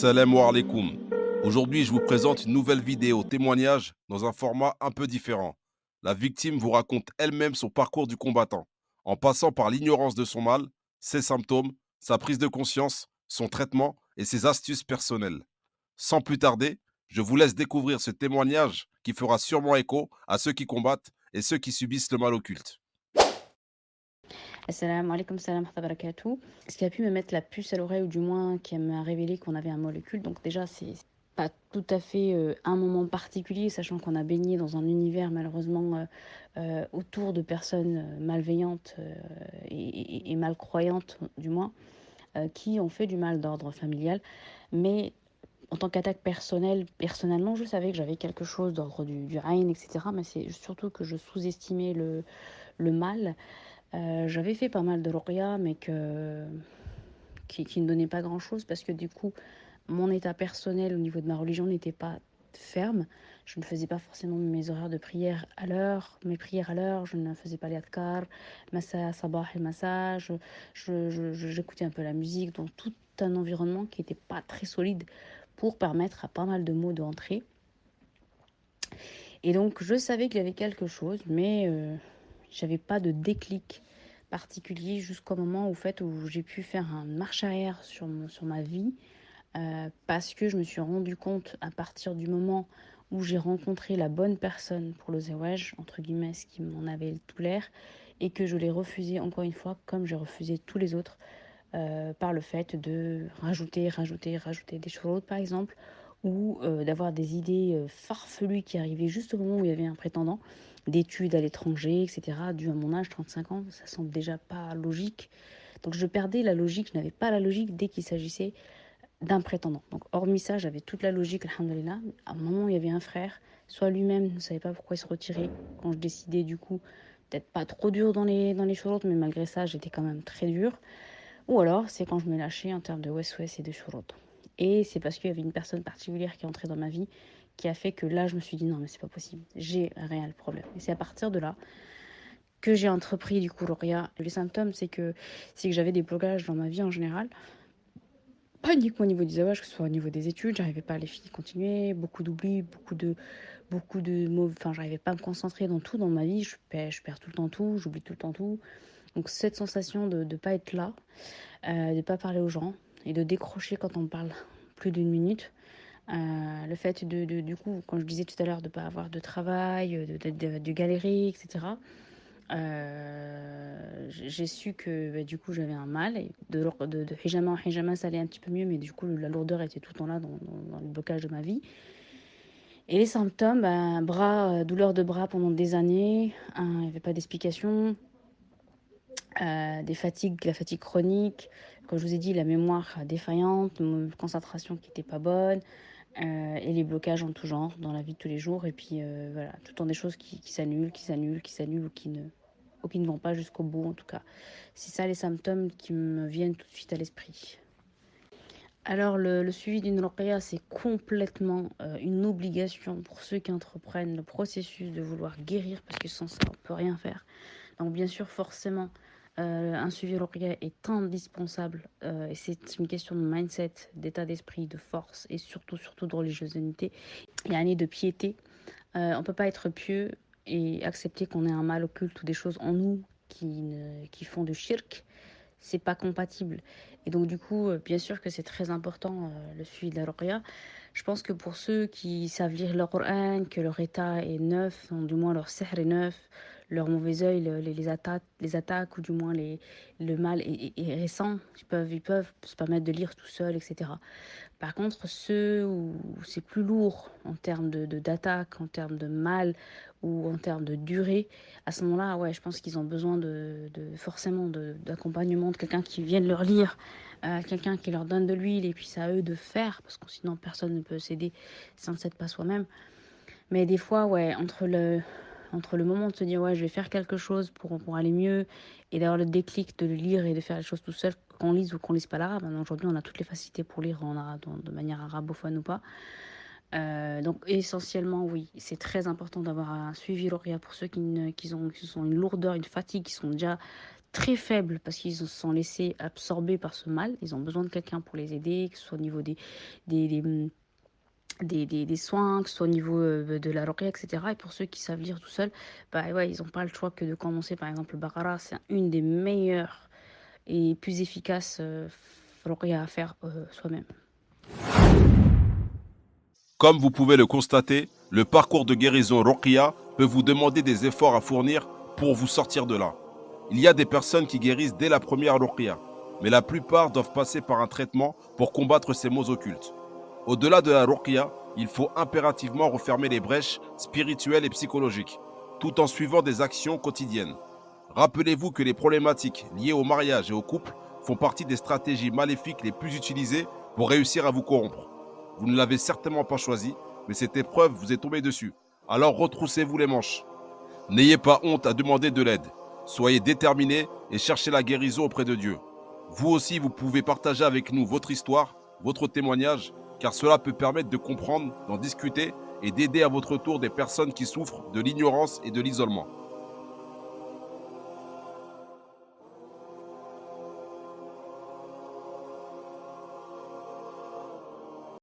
Assalamu alaikum. Aujourd'hui, je vous présente une nouvelle vidéo témoignage dans un format un peu différent. La victime vous raconte elle-même son parcours du combattant, en passant par l'ignorance de son mal, ses symptômes, sa prise de conscience, son traitement et ses astuces personnelles. Sans plus tarder, je vous laisse découvrir ce témoignage qui fera sûrement écho à ceux qui combattent et ceux qui subissent le mal occulte. Assalamu alaikum salam wa barakatuh. Ce qui a pu me mettre la puce à l'oreille, ou du moins qui m'a révélé qu'on avait un molécule, donc déjà c'est pas tout à fait un moment particulier, sachant qu'on a baigné dans un univers malheureusement autour de personnes malveillantes et malcroyantes du moins, qui ont fait du mal d'ordre familial. Mais en tant qu'attaque personnelle, personnellement, je savais que j'avais quelque chose d'ordre du Aïn, etc. Mais c'est surtout que je sous-estimais le mal. J'avais fait pas mal de ruqya, mais qui ne donnait pas grand-chose parce que du coup, mon état personnel au niveau de ma religion n'était pas ferme. Je ne faisais pas forcément mes horaires de prière à l'heure, mes prières à l'heure, je ne faisais pas les adkar, massa, sabah et massa, j'écoutais un peu la musique, donc tout un environnement qui n'était pas très solide pour permettre à pas mal de mots d'entrer. Et donc je savais qu'il y avait quelque chose, mais j'avais pas de déclic particulier jusqu'au moment où j'ai pu faire une marche arrière sur ma vie, parce que je me suis rendu compte à partir du moment où j'ai rencontré la bonne personne pour le zewaj, entre guillemets, ce qui m'en avait tout l'air, et que je l'ai refusé encore une fois, comme j'ai refusé tous les autres, par le fait de rajouter des choses, par exemple, ou d'avoir des idées farfelues qui arrivaient juste au moment où il y avait un prétendant, d'études à l'étranger, etc. Dû à mon âge, 35 ans, ça semble déjà pas logique. Donc je perdais la logique, je n'avais pas la logique dès qu'il s'agissait d'un prétendant. Donc hormis ça, j'avais toute la logique, alhamdoulilah. À un moment, il y avait un frère, soit lui-même ne savait pas pourquoi il se retirait quand je décidais du coup d'être pas trop dur dans les choses, mais malgré ça, j'étais quand même très dur. Ou alors, c'est quand je me lâchais en termes de West-West et de Shurut. Et c'est parce qu'il y avait une personne particulière qui est entrée dans ma vie qui a fait que là, je me suis dit non, mais c'est pas possible, j'ai un réel problème. Et c'est à partir de là que j'ai entrepris du coup l'Oria. Les symptômes, c'est que j'avais des blocages dans ma vie en général. Pas uniquement au niveau du zawaj, que ce soit au niveau des études, j'arrivais pas à les continuer, beaucoup d'oubli, beaucoup de mots, enfin, j'arrivais pas à me concentrer dans tout dans ma vie, je perds tout le temps tout, j'oublie tout le temps tout. Donc, cette sensation de ne pas être là, de ne pas parler aux gens et de décrocher quand on parle plus d'une minute. Le fait du coup, quand je disais tout à l'heure, de ne pas avoir de travail, de galérer, etc. J'ai su que bah, du coup j'avais un mal. Et de hijama en hijama, ça allait un petit peu mieux, mais du coup la lourdeur était tout le temps là dans le blocage de ma vie. Et les symptômes, bah, douleur de bras pendant des années, il n'y avait pas d'explication. Des fatigues, la fatigue chronique, comme je vous ai dit, la mémoire défaillante, une concentration qui n'était pas bonne, et les blocages en tout genre dans la vie de tous les jours. Et puis voilà, tout le temps des choses qui s'annulent, qui s'annulent ou qui ne vont pas jusqu'au bout en tout cas. C'est ça les symptômes qui me viennent tout de suite à l'esprit. Alors le suivi d'une ruqya, c'est complètement une obligation pour ceux qui entreprennent le processus de vouloir guérir, parce que sans ça, on ne peut rien faire. Donc bien sûr, forcément, un suivi ruqya est indispensable, et c'est une question de mindset, d'état d'esprit, de force et surtout de religiosité. Il y a une année de piété. On ne peut pas être pieux et accepter qu'on ait un mal occulte ou des choses en nous qui font du shirk. C'est pas compatible. Et donc du coup, bien sûr que c'est très important, le suivi de la ruqya. Je pense que pour ceux qui savent lire le Coran, que leur état est neuf, du moins leur sihr est neuf, leur mauvais œil, les attaques ou du moins le mal est récent, ils peuvent se permettre de lire tout seul, etc. Par contre, ceux où c'est plus lourd en termes d'attaque, en termes de mal ou en termes de durée, à ce moment-là, ouais, je pense qu'ils ont besoin forcément d'accompagnement, de quelqu'un qui vienne leur lire, quelqu'un qui leur donne de l'huile, et puis c'est à eux de faire, parce que sinon personne ne peut s'aider si on ne s'aide pas soi-même. Mais des fois, ouais, entre le moment de se dire, ouais, je vais faire quelque chose pour aller mieux, et d'avoir le déclic de le lire et de faire les choses tout seul, qu'on lise ou qu'on lise pas l'arabe. Aujourd'hui, on a toutes les facilités pour lire en arabe, de manière arabophone ou pas. Donc essentiellement, oui, c'est très important d'avoir un suivi Ruqya pour ceux qui ont une lourdeur, une fatigue, qui sont déjà très faibles parce qu'ils se sont laissés absorber par ce mal. Ils ont besoin de quelqu'un pour les aider, que ce soit au niveau des, des, hum, des soins, que ce soit au niveau de la Ruqya, etc. Et pour ceux qui savent lire tout seuls, bah ouais, ils n'ont pas le choix que de commencer par exemple le Baqara. C'est une des meilleures et plus efficaces Ruqya à faire soi-même. Comme vous pouvez le constater, le parcours de guérison Ruqya peut vous demander des efforts à fournir pour vous sortir de là. Il y a des personnes qui guérissent dès la première Ruqya, mais la plupart doivent passer par un traitement pour combattre ces maux occultes. Au-delà de la Ruqya, il faut impérativement refermer les brèches spirituelles et psychologiques, tout en suivant des actions quotidiennes. Rappelez-vous que les problématiques liées au mariage et au couple font partie des stratégies maléfiques les plus utilisées pour réussir à vous corrompre. Vous ne l'avez certainement pas choisi, mais cette épreuve vous est tombée dessus. Alors retroussez-vous les manches. N'ayez pas honte à demander de l'aide. Soyez déterminés et cherchez la guérison auprès de Dieu. Vous aussi, vous pouvez partager avec nous votre histoire, votre témoignage, car cela peut permettre de comprendre, d'en discuter et d'aider à votre tour des personnes qui souffrent de l'ignorance et de l'isolement.